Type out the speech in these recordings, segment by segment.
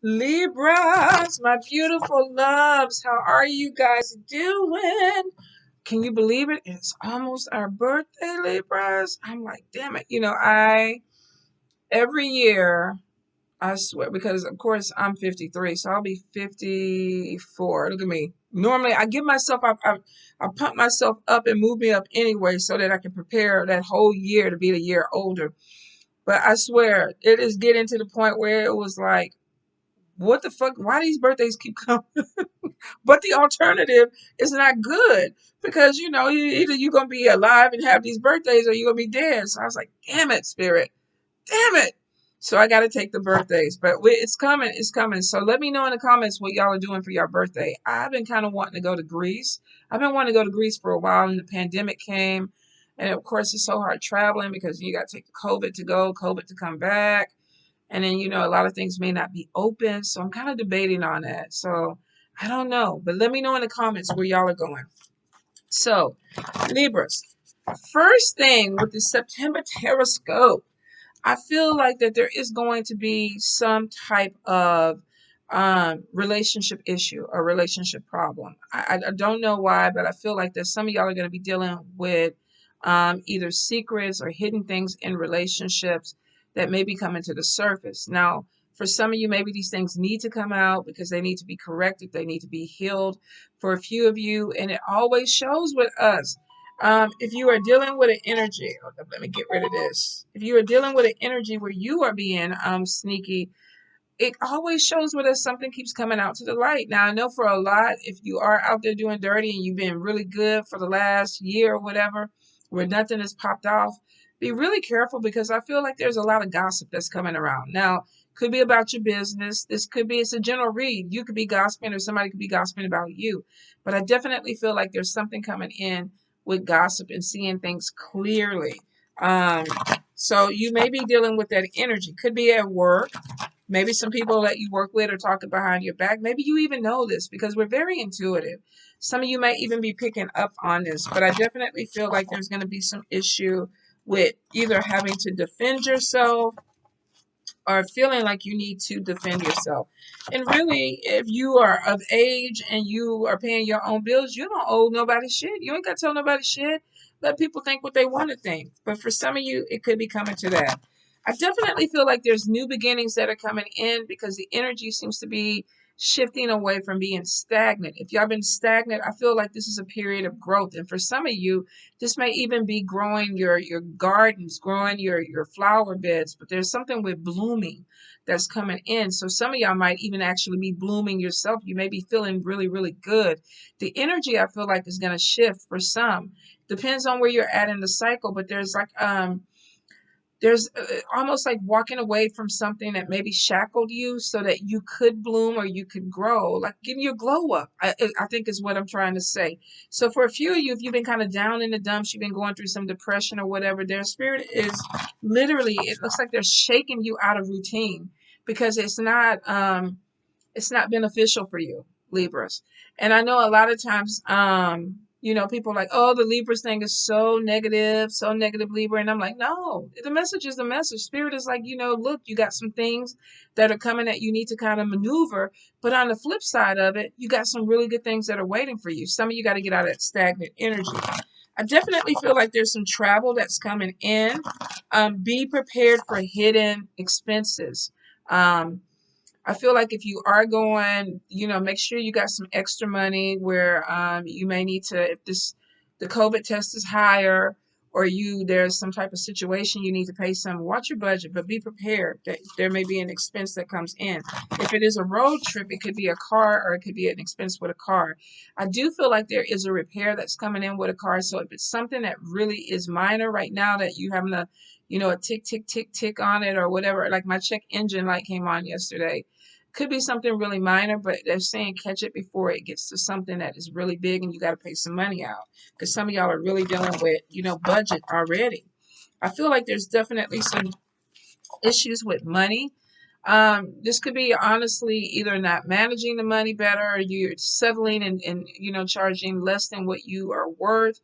Libras, my beautiful loves, how are you guys doing? Can you believe it? It's almost our birthday, Libras. I'm like, damn it. Every year, I swear, because of course I'm 53, so I'll be 54. Look at me. Normally, I give myself, I pump myself up and move me up anyway so that I can prepare that whole year to be the year older. But I swear, it is getting to the point where it was like, what the fuck? Why these birthdays keep coming? But the alternative is not good because either you're gonna be alive and have these birthdays or you're gonna be dead. So I was like, damn it, spirit, damn it. So I got to take the birthdays, but it's coming, it's coming. So let me know in the comments what y'all are doing for your birthday. I've been kind of wanting to go to Greece. I've been wanting to go to Greece for a while, and the pandemic came, and of course it's so hard traveling because you got to take the COVID to go, COVID to come back. And then, a lot of things may not be open. So I'm kind of debating on that. So I don't know. But let me know in the comments where y'all are going. So, Libras, first thing with the September Teroscope, I feel like that there is going to be some type of relationship issue or relationship problem. I don't know why, but I feel like that some of y'all are going to be dealing with either secrets or hidden things in relationships that may be coming to the surface. Now, for some of you, maybe these things need to come out because they need to be corrected, they need to be healed. For a few of you, and it always shows with us. If you are dealing with an energy, let me get rid of this. If you are dealing with an energy where you are being sneaky, it always shows with us something keeps coming out to the light. Now, I know for a lot, if you are out there doing dirty and you've been really good for the last year or whatever, where nothing has popped off, be really careful because I feel like there's a lot of gossip that's coming around. Now, could be about your business. This could be, it's a general read. You could be gossiping or somebody could be gossiping about you. But I definitely feel like there's something coming in with gossip and seeing things clearly. Um, so you may be dealing with that energy. Could be at work. Maybe some people that you work with are talking behind your back. Maybe you even know this because we're very intuitive. Some of you may even be picking up on this, but I definitely feel like there's going to be some issue with either having to defend yourself or feeling like you need to defend yourself. And really, if you are of age and you are paying your own bills, you don't owe nobody shit. You ain't got to tell nobody shit. Let people think what they want to think. But for some of you, it could be coming to that. I definitely feel like there's new beginnings that are coming in because the energy seems to be shifting away from being stagnant. If y'all been stagnant, I feel like this is a period of growth. And for some of you, this may even be growing your gardens, growing your flower beds, but there's something with blooming that's coming in. So some of y'all might even actually be blooming yourself. You may be feeling really, really good. The energy I feel like is going to shift for some. Depends on where you're at in the cycle, but there's almost like walking away from something that maybe shackled you so that you could bloom or you could grow, like getting your glow up. I think is what I'm trying to say. So for a few of you, if you've been kind of down in the dumps, you've been going through some depression or whatever, their spirit is literally, it looks like they're shaking you out of routine because it's not beneficial for you, Libras. And I know a lot of times, people are like, oh, the Libras thing is so negative, Libra. And I'm like, no, the message is the message. Spirit is like, look, you got some things that are coming that you need to kind of maneuver. But on the flip side of it, you got some really good things that are waiting for you. Some of you got to get out of that stagnant energy. I definitely feel like there's some travel that's coming in. Be prepared for hidden expenses. I feel like if you are going, make sure you got some extra money where you may need to, if the COVID test is higher or there's some type of situation you need to pay some, watch your budget, but be prepared that there may be an expense that comes in. If it is a road trip, it could be a car or it could be an expense with a car. I do feel like there is a repair that's coming in with a car. So if it's something that really is minor right now that you having a tick, tick, tick, tick on it or whatever, like my check engine light came on yesterday. Could be something really minor, but they're saying catch it before it gets to something that is really big and you got to pay some money out because some of y'all are really dealing with, budget already. I feel like there's definitely some issues with money. This could be honestly either not managing the money better or you're settling and charging less than what you are worth.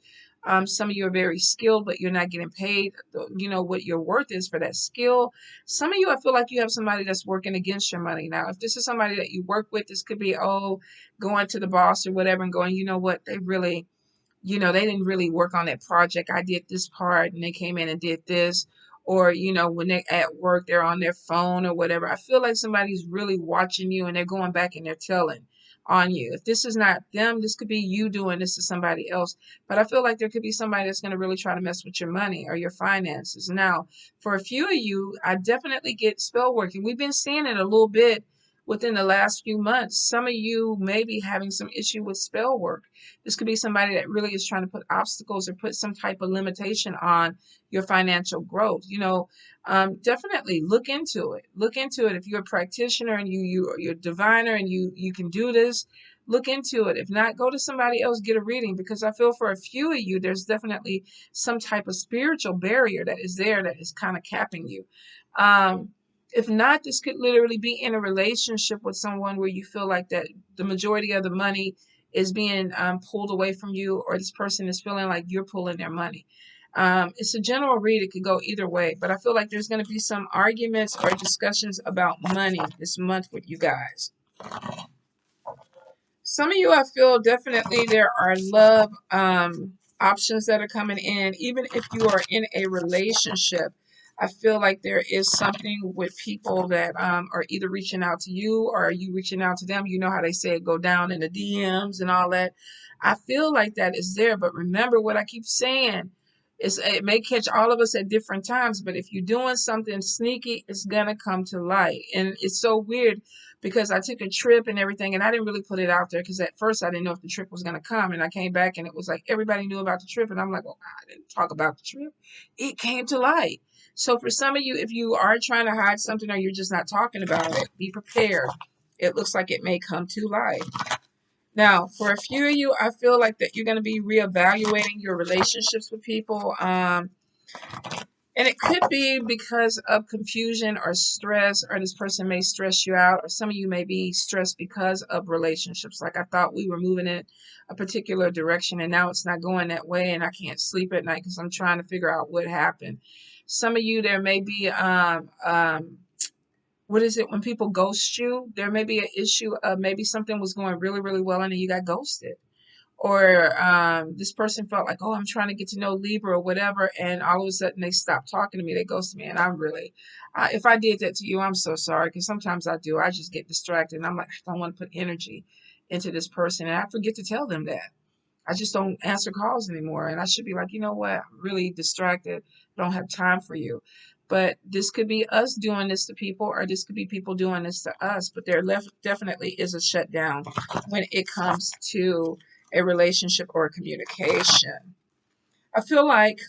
Some of you are very skilled, but you're not getting paid, you know, what your worth is for that skill. Some of you, I feel like you have somebody that's working against your money. Now, if this is somebody that you work with, this could be, oh, going to the boss or whatever and going, you know what, they really, you know, they didn't really work on that project. I did this part and they came in and did this. Or, you know, when they're at work, they're on their phone or whatever. I feel like somebody's really watching you and they're going back and they're telling on you. If this is not them, this could be you doing this to somebody else. But I feel like there could be somebody that's going to really try to mess with your money or your finances. Now, for a few of you, I definitely get spell working. We've been seeing it a little bit within the last few months. Some of you may be having some issue with spell work. This could be somebody that really is trying to put obstacles or put some type of limitation on your financial growth. You know, definitely look into it. Look into it. If you're a practitioner and you're a diviner and you can do this, look into it. If not, go to somebody else, get a reading, because I feel for a few of you, there's definitely some type of spiritual barrier that is there that is kind of capping you. If not, this could literally be in a relationship with someone where you feel like that the majority of the money is being pulled away from you, or this person is feeling like you're pulling their money. It's a general read. It could go either way, but I feel like there's going to be some arguments or discussions about money this month with you guys. Some of you, I feel definitely there are love options that are coming in. Even if you are in a relationship, I feel like there is something with people that are either reaching out to you or are you reaching out to them. You know how they say it, go down in the DMs and all that. I feel like that is there, but remember what I keep saying. It may catch all of us at different times, but if you're doing something sneaky, it's going to come to light. And it's so weird because I took a trip and everything, and I didn't really put it out there because at first I didn't know if the trip was going to come. And I came back and it was like everybody knew about the trip. And I'm like, well, I didn't talk about the trip. It came to light. So for some of you, if you are trying to hide something or you're just not talking about it, be prepared. It looks like it may come to light. Now, for a few of you, I feel like that you're going to be reevaluating your relationships with people. And it could be because of confusion or stress, or this person may stress you out, or some of you may be stressed because of relationships. Like, I thought we were moving in a particular direction and now it's not going that way, and I can't sleep at night because I'm trying to figure out what happened. Some of you, there may be what is it when people ghost you? There may be an issue of maybe something was going really, really well and then you got ghosted. Or this person felt like, oh, I'm trying to get to know Libra or whatever, and all of a sudden they stop talking to me, they ghost me, and I'm really, if I did that to you, I'm so sorry, because sometimes I do. I just get distracted, and I'm like, I don't want to put energy into this person, and I forget to tell them that. I just don't answer calls anymore, and I should be like, you know what, I'm really distracted, I don't have time for you. But this could be us doing this to people, or this could be people doing this to us, but there definitely is a shutdown when it comes to a relationship or a communication. I feel like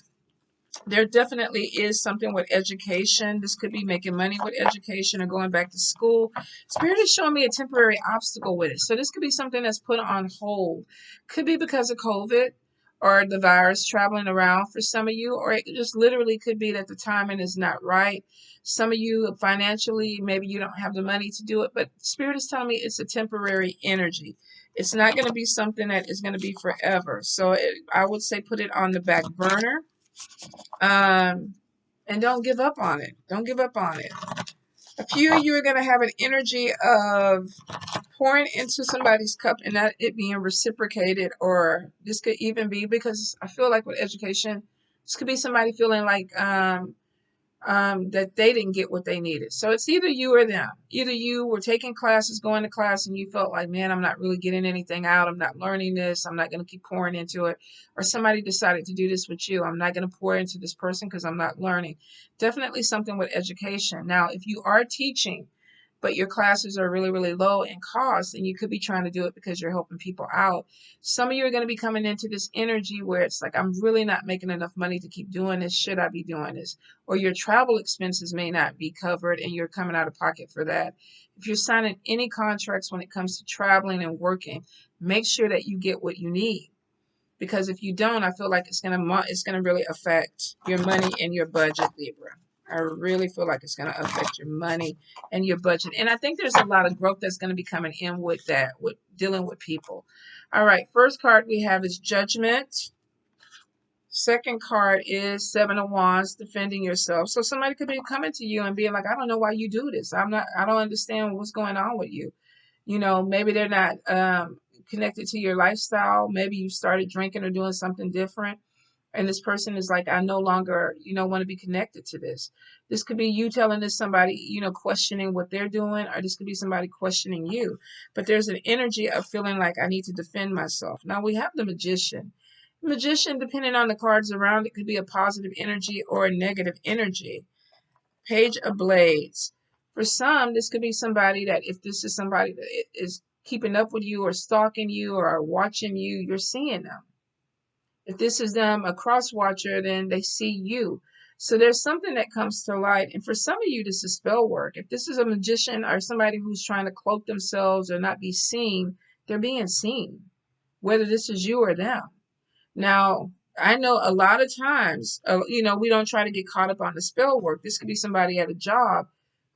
there definitely is something with education. This could be making money with education or going back to school. Spirit is showing me a temporary obstacle with it. So this could be something that's put on hold. Could be because of COVID or the virus traveling around for some of you, or it just literally could be that the timing is not right. Some of you financially, maybe you don't have the money to do it, but Spirit is telling me it's a temporary energy. It's not going to be something that is going to be forever. So I would say put it on the back burner. And don't give up on it. Don't give up on it. A few of you are going to have an energy of pouring into somebody's cup and not it being reciprocated, or this could even be because I feel like with education, this could be somebody feeling like that they didn't get what they needed. So it's either you or them. Either you were taking classes, going to class, and you felt like, man, I'm not really getting anything out. I'm not learning this. I'm not going to keep pouring into it. Or somebody decided to do this with you. I'm not going to pour into this person because I'm not learning. Definitely something with education. Now, if you are teaching, but your classes are really, really low in cost, and you could be trying to do it because you're helping people out. Some of you are going to be coming into this energy where it's like, I'm really not making enough money to keep doing this. Should I be doing this? Or your travel expenses may not be covered and you're coming out of pocket for that. If you're signing any contracts when it comes to traveling and working, make sure that you get what you need. Because if you don't, I feel like it's gonna really affect your money and your budget, Libra. I really feel like it's gonna affect your money and your budget. And I think there's a lot of growth that's gonna be coming in with that, with dealing with people. All right, first card we have is Judgment. Second card is Seven of Wands, defending yourself. So somebody could be coming to you and being like, I don't know why you do this. I don't understand what's going on with you. You know, maybe they're not connected to your lifestyle. Maybe you started drinking or doing something different. And this person is like, I no longer, want to be connected to this. This could be you telling this somebody, questioning what they're doing, or this could be somebody questioning you. But there's an energy of feeling like I need to defend myself. Now we have the Magician. Magician, depending on the cards around it, could be a positive energy or a negative energy. Page of Blades. For some, this could be somebody that, if this is somebody that is keeping up with you or stalking you or watching you, you're seeing them. If this is them, a cross watcher, then they see you. So there's something that comes to light. And for some of you, this is spell work. If this is a magician or somebody who's trying to cloak themselves or not be seen, they're being seen, whether this is you or them. Now, I know a lot of times, we don't try to get caught up on the spell work. This could be somebody at a job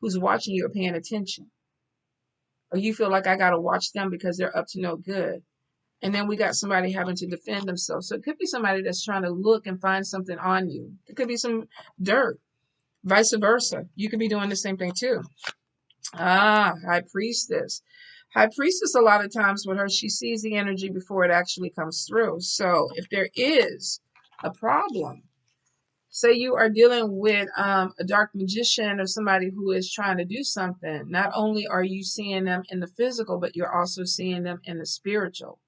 who's watching you or paying attention. Or you feel like I got to watch them because they're up to no good. And then we got somebody having to defend themselves. So it could be somebody that's trying to look and find something on you. It could be some dirt, vice versa. You could be doing the same thing too. High Priestess. High Priestess, a lot of times with her, she sees the energy before it actually comes through. So if there is a problem, say you are dealing with a dark magician or somebody who is trying to do something, not only are you seeing them in the physical, but you're also seeing them in the spiritual.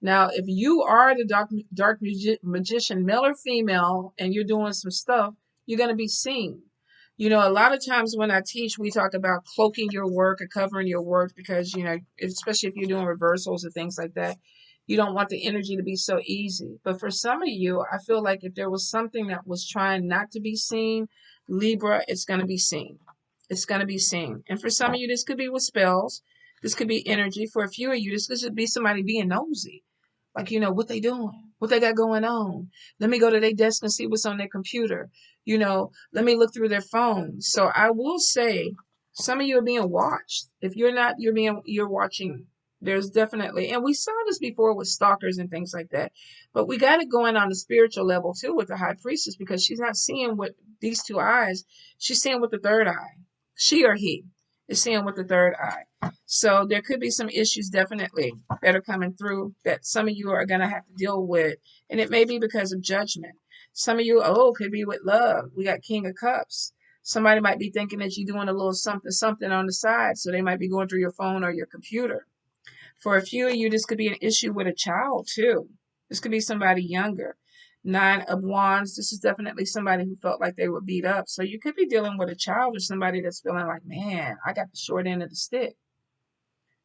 Now, if you are the dark magician, male or female, and you're doing some stuff, you're going to be seen. A lot of times when I teach, we talk about cloaking your work or covering your work because, especially if you're doing reversals or things like that, you don't want the energy to be so easy. But for some of you, I feel like if there was something that was trying not to be seen, Libra, it's going to be seen. It's going to be seen. And for some of you, this could be with spells. This could be energy. For a few of you, this could just be somebody being nosy. Like, what they doing, what they got going on. Let me go to their desk and see what's on their computer. Let me look through their phone. So I will say some of you are being watched. If you're not, you're watching. There's definitely, and we saw this before with stalkers and things like that. But we got it going on the spiritual level too with the High Priestess, because she's not seeing with these two eyes. She's seeing with the third eye. She or he is seeing with the third eye. So there could be some issues definitely that are coming through that some of you are going to have to deal with. And it may be because of judgment. Some of you, could be with love. We got King of Cups. Somebody might be thinking that you're doing a little something on the side. So they might be going through your phone or your computer. For a few of you, this could be an issue with a child too. This could be somebody younger. Nine of Wands, this is definitely somebody who felt like they were beat up. So you could be dealing with a child or somebody that's feeling like, man, I got the short end of the stick.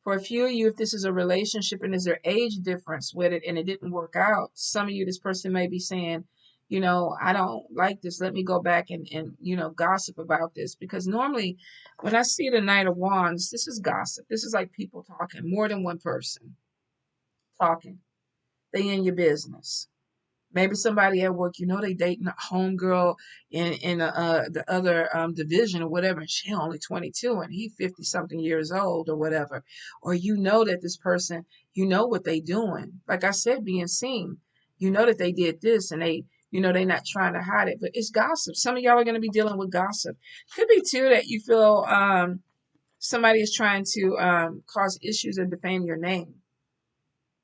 For a few of you, if this is a relationship and is there age difference with it and it didn't work out, some of you, this person may be saying, I don't like this. Let me go back and gossip about this. Because normally when I see the Knight of Wands, this is gossip. This is like people talking, more than one person talking. They in your business. Maybe somebody at work, they dating a homegirl in the other division or whatever, and she only 22 and he 50 something years old or whatever. Or that this person, what they doing. Like I said, being seen. That they did this and they not trying to hide it, but it's gossip. Some of y'all are going to be dealing with gossip. Could be too that you feel somebody is trying to cause issues and defame your name.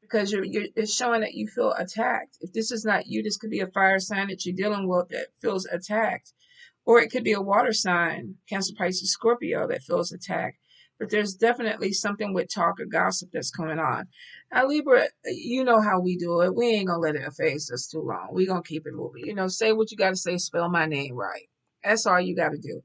Because it's showing that you feel attacked. If this is not you, this could be a fire sign that you're dealing with that feels attacked. Or it could be a water sign, Cancer, Pisces, Scorpio, that feels attacked. But there's definitely something with talk or gossip that's going on. Now, Libra, you know how we do it. We ain't going to let it efface us too long. We're going to keep it moving. Say what you got to say, spell my name right. That's all you got to do.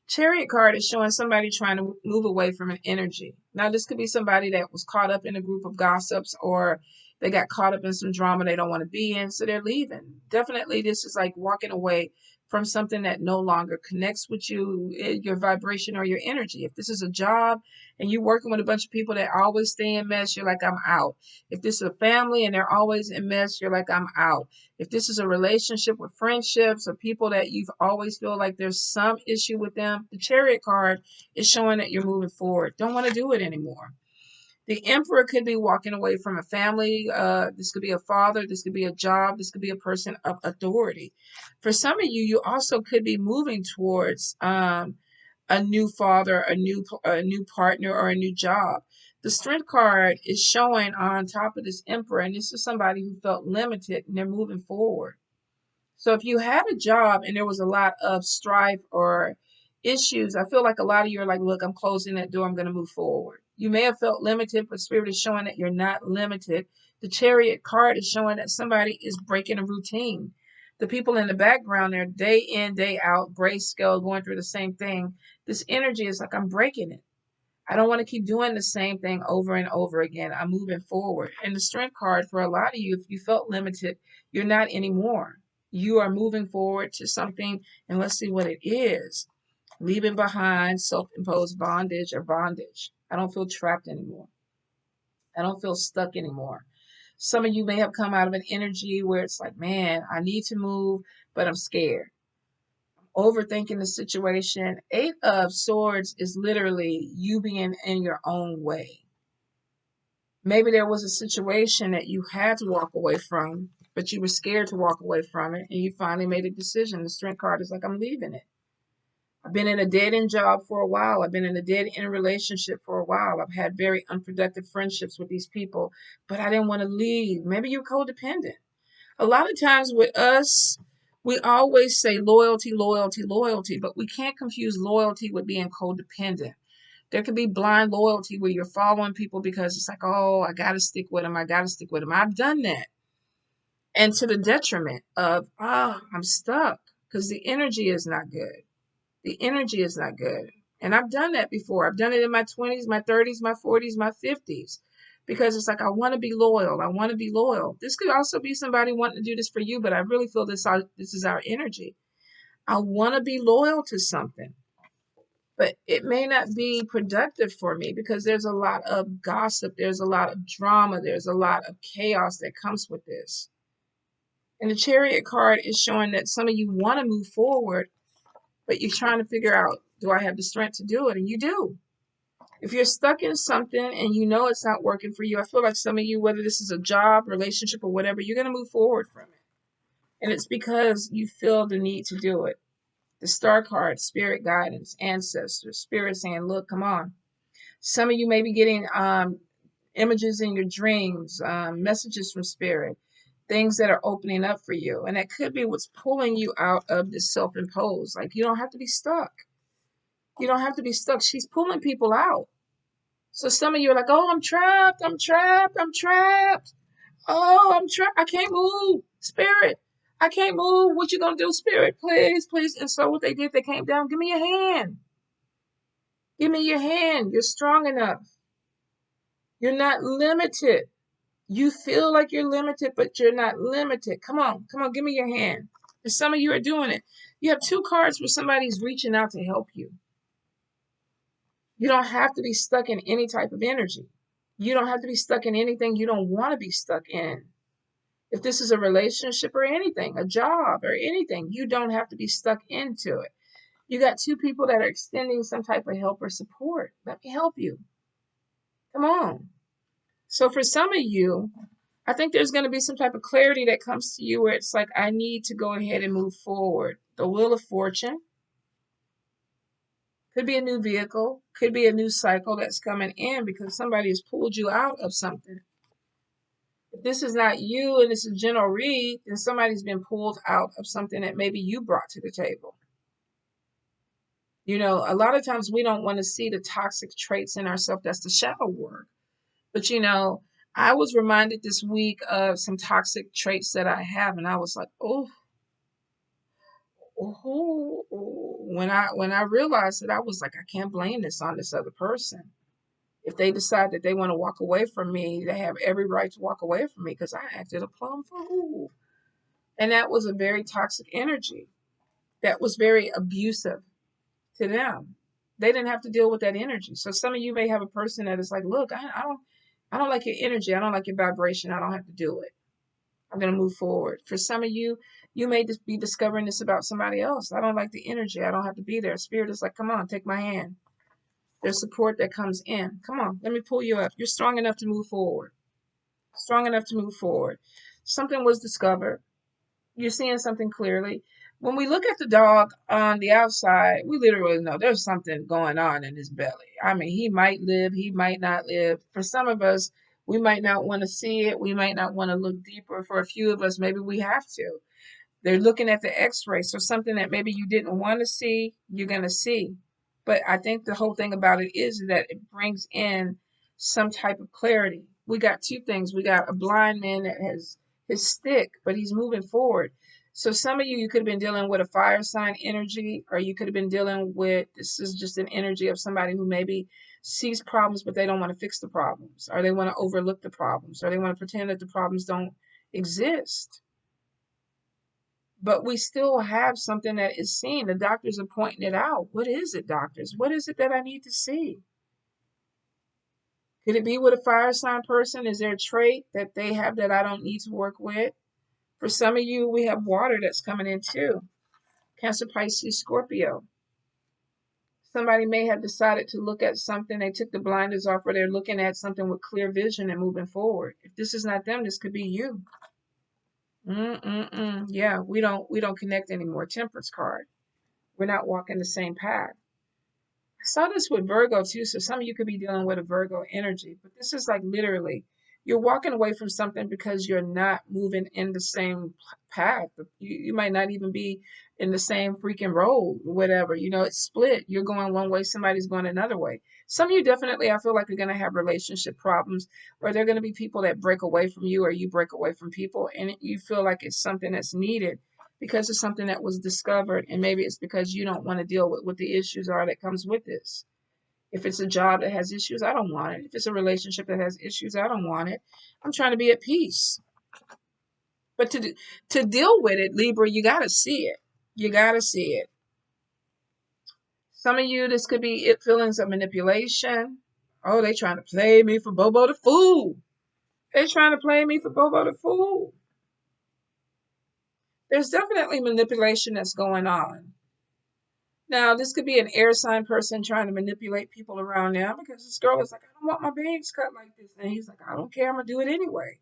Chariot card is showing somebody trying to move away from an energy. Now, this could be somebody that was caught up in a group of gossips, or they got caught up in some drama they don't want to be in, so they're leaving. Definitely, this is like walking away from something that no longer connects with you, your vibration or your energy. If this is a job and you're working with a bunch of people that always stay in mess, you're like, I'm out. If this is a family and they're always in mess, you're like, I'm out. If this is a relationship with friendships or people that you've always feel like there's some issue with them, the Chariot card is showing that you're moving forward. Don't want to do it anymore. The Emperor could be walking away from a family. This could be a father. This could be a job. This could be a person of authority. For some of you, you also could be moving towards a new father, a new partner, or a new job. The Strength card is showing on top of this Emperor, and this is somebody who felt limited and they're moving forward. So if you had a job and there was a lot of strife or issues, I feel like a lot of you are like, look, I'm closing that door. I'm going to move forward. You may have felt limited, but Spirit is showing that you're not limited. The Chariot card is showing that somebody is breaking a routine. The people in the background, they're day in, day out, grayscale, going through the same thing. This energy is like, I'm breaking it. I don't want to keep doing the same thing over and over again. I'm moving forward. And the Strength card, for a lot of you, if you felt limited, you're not anymore. You are moving forward to something, and let's see what it is. Leaving behind self-imposed bondage or bondage. I don't feel trapped anymore. I don't feel stuck anymore. Some of you may have come out of an energy where it's like, man, I need to move, but I'm scared. Overthinking the situation. 8 of Swords is literally you being in your own way. Maybe there was a situation that you had to walk away from, but you were scared to walk away from it, and you finally made a decision. The Strength card is like, I'm leaving it. I've been in a dead-end job for a while. I've been in a dead-end relationship for a while. I've had very unproductive friendships with these people, but I didn't want to leave. Maybe you're codependent. A lot of times with us, we always say loyalty, loyalty, loyalty, but we can't confuse loyalty with being codependent. There could be blind loyalty where you're following people because it's like, oh, I got to stick with them. I got to stick with them. I've done that. And to the detriment of, I'm stuck because the energy is not good. The energy is not good. And I've done that before. I've done it in my 20s, my 30s, my 40s, my 50s. Because it's like, I want to be loyal. I want to be loyal. This could also be somebody wanting to do this for you, but I really feel this is our energy. I want to be loyal to something. But it may not be productive for me because there's a lot of gossip. There's a lot of drama. There's a lot of chaos that comes with this. And the Chariot card is showing that some of you want to move forward, but you're trying to figure out, do I have the strength to do it? And you do. If you're stuck in something and you know it's not working for you, I feel like some of you, whether this is a job, relationship, or whatever, you're going to move forward from it. And it's because you feel the need to do it. The Star card, spirit guidance, ancestors, spirit saying, look, come on. Some of you may be getting images in your dreams, messages from spirit, things that are opening up for you. And that could be what's pulling you out of this self-imposed. Like, you don't have to be stuck. You don't have to be stuck. She's pulling people out. So some of you are like, oh, I'm trapped. I'm trapped. I'm trapped. Oh, I'm trapped. I can't move. Spirit, I can't move. What you going to do, Spirit? Please, please. And so what they did, they came down. Give me your hand. Give me your hand. You're strong enough. You're not limited. You feel like you're limited, but you're not limited. Come on. Come on. Give me your hand. And some of you are doing it. You have 2 cards where somebody's reaching out to help you. You don't have to be stuck in any type of energy. You don't have to be stuck in anything you don't want to be stuck in. If this is a relationship or anything, a job or anything, you don't have to be stuck into it. You got 2 people that are extending some type of help or support. Let me help you. Come on. So for some of you, I think there's going to be some type of clarity that comes to you where it's like, I need to go ahead and move forward. The Wheel of Fortune. Could be a new vehicle. Could be a new cycle that's coming in because somebody has pulled you out of something. If this is not you and this is general read, then somebody's been pulled out of something that maybe you brought to the table. You know, a lot of times we don't want to see the toxic traits in ourselves. That's the shadow work. But, you know, I was reminded this week of some toxic traits that I have. And I was like, when I realized it, I was like, I can't blame this on this other person. If they decide that they want to walk away from me, they have every right to walk away from me because I acted a plum fool. And that was a very toxic energy. That was very abusive to them. They didn't have to deal with that energy. So some of you may have a person that is like, look, I don't like your energy. I don't like your vibration. I don't have to do it. I'm going to move forward. For some of you, you may just be discovering this about somebody else. I don't like the energy. I don't have to be there. Spirit is like, come on, take my hand. There's support that comes in. Come on, let me pull you up. You're strong enough to move forward. Strong enough to move forward. Something was discovered. You're seeing something clearly. When we look at the dog on the outside, we literally know there's something going on in his belly. I mean, he might live, he might not live. For some of us, we might not want to see it. We might not want to look deeper. For a few of us, maybe we have to. They're looking at the x-ray. So something that maybe you didn't want to see, you're going to see. But I think the whole thing about it is that it brings in some type of clarity. We got two things. We got a blind man that has his stick, but he's moving forward. So some of you could have been dealing with a fire sign energy, or you could have been dealing with, this is just an energy of somebody who maybe sees problems, but they don't want to fix the problems, or they want to overlook the problems, or they want to pretend that the problems don't exist. But we still have something that is seen. The doctors are pointing it out. What is it, doctors? What is it that I need to see? Could it be with a fire sign person? Is there a trait that they have that I don't need to work with? For some of you, we have water that's coming in too. Cancer, Pisces, Scorpio. Somebody may have decided to look at something. They took the blinders off, or they're looking at something with clear vision and moving forward. If this is not them, this could be you. Yeah, we don't connect anymore. Temperance card. We're not walking the same path. I saw this with Virgo too, so some of you could be dealing with a Virgo energy, but this is like literally you're walking away from something because you're not moving in the same path. You might not even be in the same freaking road, whatever. You know, it's split. You're going one way, somebody's going another way. Some of you definitely, I feel like, are going to have relationship problems, or they're going to be people that break away from you, or you break away from people, and you feel like it's something that's needed because it's something that was discovered, and maybe it's because you don't want to deal with what the issues are that comes with this. If it's a job that has issues, I don't want it. If it's a relationship that has issues, I don't want it. I'm trying to be at peace. But to deal with it, Libra, you got to see it. You got to see it. Some of you, this could be it feelings of manipulation. Oh, they trying to play me for Bobo the Fool. They trying to play me for Bobo the Fool. There's definitely manipulation that's going on. Now, this could be an air sign person trying to manipulate people around now, because this girl is like, I don't want my bangs cut like this. And he's like, I don't care. I'm going to do it anyway.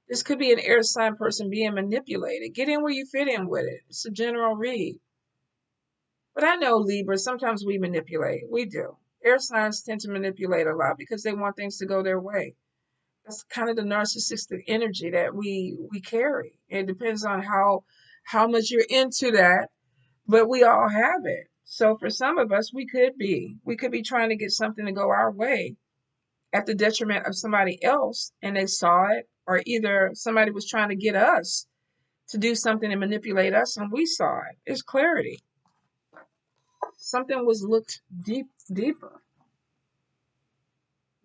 This could be an air sign person being manipulated. Get in where you fit in with it. It's a general read. But I know Libra, sometimes we manipulate. We do. Air signs tend to manipulate a lot because they want things to go their way. That's kind of the narcissistic energy that we carry. It depends on how much you're into that, but we all have it. So for some of us, we could be trying to get something to go our way at the detriment of somebody else, and they saw it, or either somebody was trying to get us to do something and manipulate us, and we saw it. It's clarity. Something was looked deeper.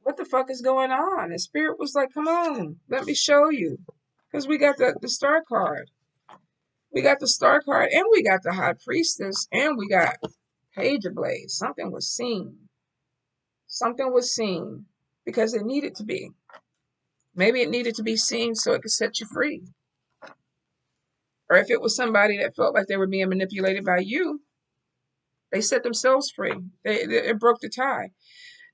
What the fuck is going on? And spirit was like, come on, let me show you. Because we got the star card. We got the star card, and we got the high priestess, and we got Page of Blades. Something was seen. Something was seen because it needed to be. Maybe it needed to be seen so it could set you free. Or if it was somebody that felt like they were being manipulated by you, they set themselves free. It broke the tie.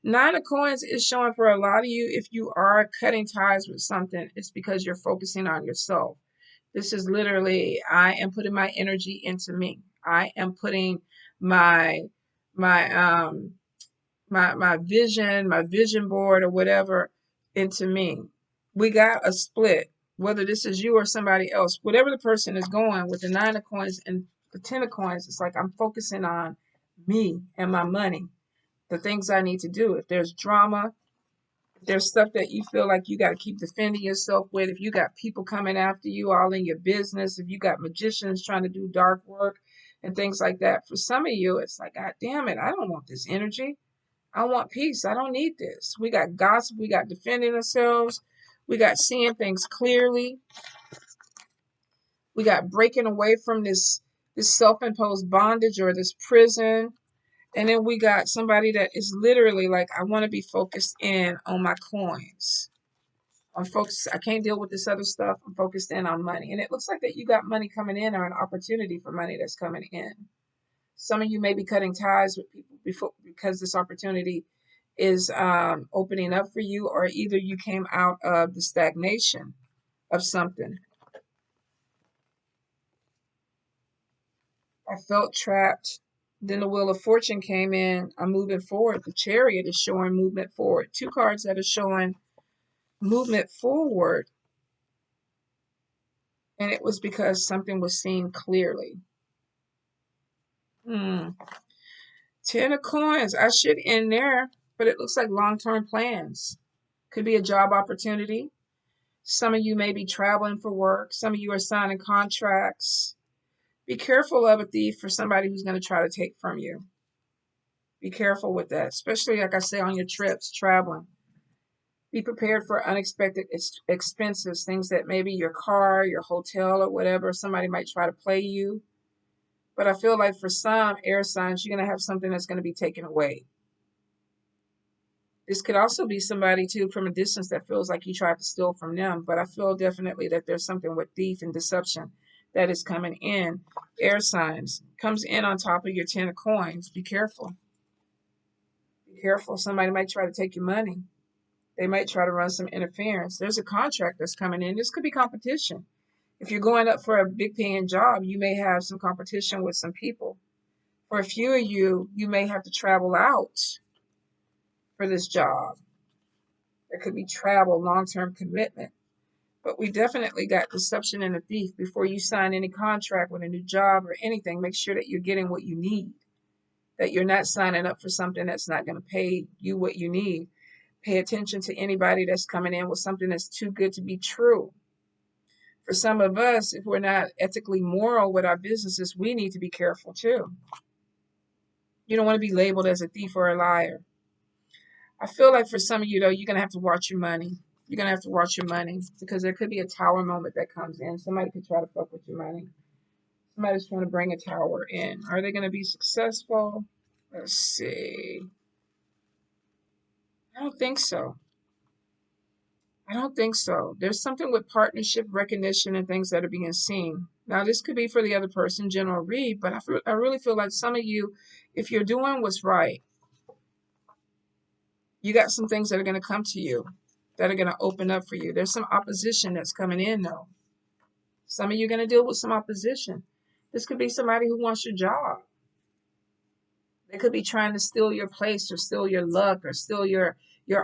Nine of Coins is showing for a lot of you, if you are cutting ties with something, it's because you're focusing on yourself. This is literally, I am putting my energy into me. I am putting my my my vision board or whatever into me. We got a split, whether this is you or somebody else, whatever the person is going with the Nine of Coins and the Ten of Coins. It's like I'm focusing on me and my money, the things I need to do. If there's drama, if there's stuff that you feel like you got to keep defending yourself with, if you got people coming after you all in your business, if you got magicians trying to do dark work and things like that, for some of you, it's like, God damn it, I don't want this energy. I want peace. I don't need this. We got gossip. We got defending ourselves. We got seeing things clearly. We got breaking away from this self-imposed bondage or this prison. And then we got somebody that is literally like, I want to be focused in on my coins. I'm focused. I can't deal with this other stuff. I'm focused in on money. And it looks like that you got money coming in, or an opportunity for money that's coming in. Some of you may be cutting ties with people before because this opportunity is opening up for you, or either you came out of the stagnation of something. I felt trapped. Then the Wheel of Fortune came in. I'm moving forward. The Chariot is showing movement forward. Two cards that are showing movement forward. And it was because something was seen clearly. 10 of Coins. I should end there, but it looks like long-term plans. Could be a job opportunity. Some of you may be traveling for work. Some of you are signing contracts. Be careful of a thief for somebody who's going to try to take from you. Be careful with that, especially, like I say, on your trips, traveling. Be prepared for unexpected expenses, things that maybe your car, your hotel, or whatever, somebody might try to play you. But I feel like for some air signs, you're going to have something that's going to be taken away. This could also be somebody, too, from a distance that feels like you tried to steal from them. But I feel definitely that there's something with thief and deception that is coming in. Air signs comes in on top of your 10 of Coins. Be careful. Be careful. Somebody might try to take your money. They might try to run some interference. There's a contract that's coming in. This could be competition. If you're going up for a big paying job, you may have some competition with some people. For a few of you, you may have to travel out for this job. There could be travel, long-term commitment. But we definitely got deception and a thief. Before you sign any contract with a new job or anything, make sure that you're getting what you need. That you're not signing up for something that's not going to pay you what you need. Pay attention to anybody that's coming in with something that's too good to be true. For some of us, if we're not ethically moral with our businesses, we need to be careful too. You don't want to be labeled as a thief or a liar. I feel like for some of you, though, you're going to have to watch your money. You're going to have to watch your money because there could be a tower moment that comes in. Somebody could try to fuck with your money. Somebody's trying to bring a tower in. Are they going to be successful? Let's see. I don't think so. I don't think so. There's something with partnership, recognition, and things that are being seen. Now, this could be for the other person, general read, but I really feel like some of you, if you're doing what's right, you got some things that are going to come to you that are going to open up for you. There's some opposition that's coming in, though. Some of you are going to deal with some opposition. This could be somebody who wants your job. They could be trying to steal your place or steal your luck or steal your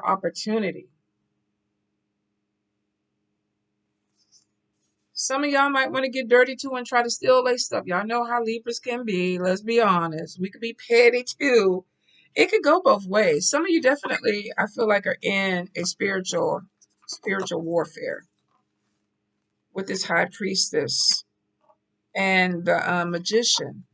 opportunity. Some of y'all might want to get dirty too and try to steal their stuff. Y'all know how Libras can be. Let's be honest. We could be petty too. It could go both ways. Some of you definitely, I feel like, are in a spiritual warfare with this High Priestess and the Magician.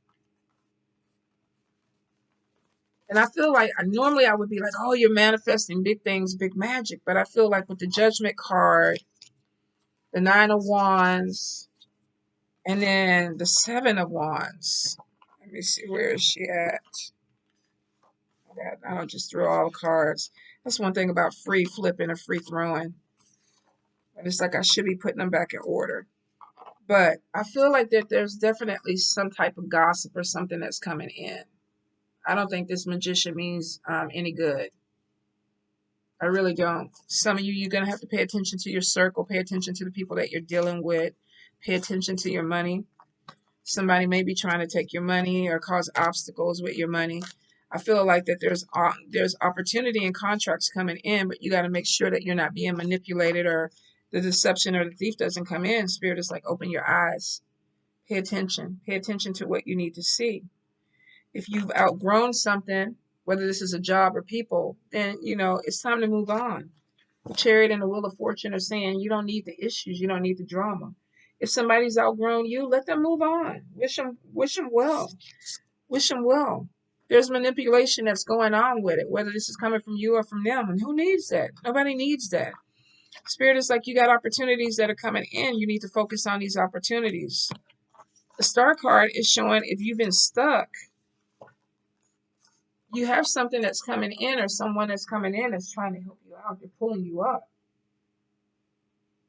And I feel like normally I would be like, oh, you're manifesting big things, big magic. But I feel like with the Judgment card, the 9 of Wands, and then the 7 of Wands. Let me see, where is she at? I don't just throw all cards. That's one thing about free flipping or free throwing. And it's like I should be putting them back in order. But I feel like that there's definitely some type of gossip or something that's coming in. I don't think this Magician means any good. I really don't. Some of you, you're going to have to pay attention to your circle, pay attention to the people that you're dealing with, pay attention to your money. Somebody may be trying to take your money or cause obstacles with your money. I feel like that there's opportunity and contracts coming in, but you got to make sure that you're not being manipulated or the deception or the thief doesn't come in. Spirit is like, open your eyes. Pay attention. Pay attention to what you need to see. If you've outgrown something, whether this is a job or people, then, it's time to move on. The Chariot and the Wheel of Fortune are saying you don't need the issues. You don't need the drama. If somebody's outgrown you, let them move on. Wish them well. Wish them well. There's manipulation that's going on with it, whether this is coming from you or from them. And who needs that? Nobody needs that. Spirit is like, you got opportunities that are coming in. You need to focus on these opportunities. The Star card is showing if you've been stuck, you have something that's coming in or someone that's coming in that's trying to help you out. They're pulling you up.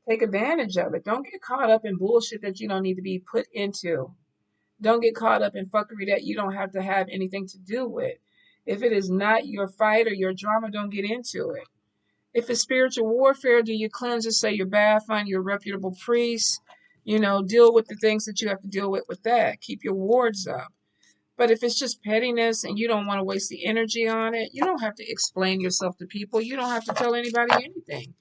Take advantage of it. Don't get caught up in bullshit that you don't need to be put into. Don't get caught up in fuckery that you don't have to have anything to do with. If it is not your fight or your drama, don't get into it. If it's spiritual warfare, do your cleanses, say your bath, find your reputable priest, deal with the things that you have to deal with that. Keep your wards up. But if it's just pettiness and you don't want to waste the energy on it, you don't have to explain yourself to people. You don't have to tell anybody anything.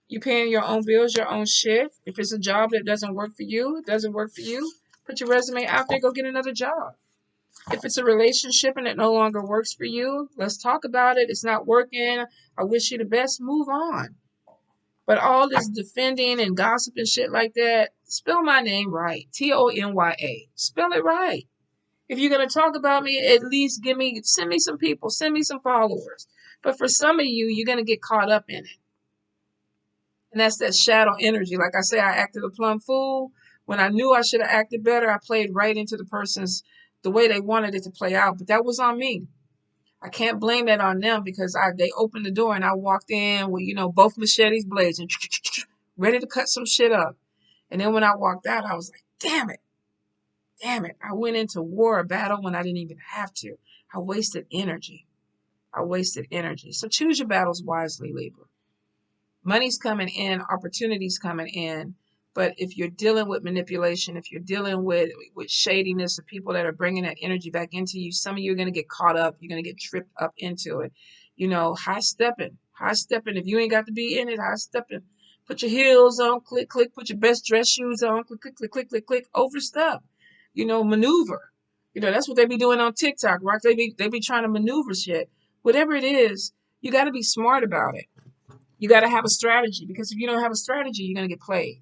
You paying your own bills, your own shit. If it's a job that doesn't work for you, it doesn't work for you. Put your resume out there, go get another job. If it's a relationship and it no longer works for you, let's talk about it. It's not working. I wish you the best. Move on. But all this defending and gossip and shit like that, spell my name right. Tonya. Spell it right. If you're going to talk about me, at least send me some people, send me some followers. But for some of you, you're going to get caught up in it. And that's that shadow energy. Like I say, I acted a plumb fool. When I knew I should have acted better, I played right into the way they wanted it to play out. But that was on me. I can't blame that on them because they opened the door and I walked in with, both machetes blazing, ready to cut some shit up. And then when I walked out, I was like, damn it. I went into war, a battle when I didn't even have to. I wasted energy. So choose your battles wisely, Libra. Money's coming in, opportunities coming in. But if you're dealing with manipulation, if you're dealing with shadiness of people that are bringing that energy back into you, some of you are going to get caught up. You're going to get tripped up into it. High stepping. If you ain't got to be in it, high stepping. Put your heels on, click, click. Put your best dress shoes on, click, click, click, click, click, click. Overstep. Maneuver. That's what they be doing on TikTok, right? They be trying to maneuver shit. Whatever it is, you got to be smart about it. You got to have a strategy because if you don't have a strategy, you're going to get played.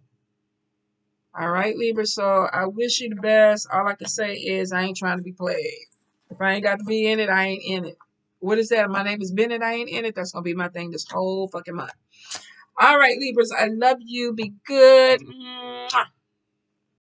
All right, Libra. So I wish you the best. All I can say is I ain't trying to be played. If I ain't got to be in it, I ain't in it. What is that? My name is Bennett. I ain't in it. That's going to be my thing this whole fucking month. All right, Libras. I love you. Be good. Mwah.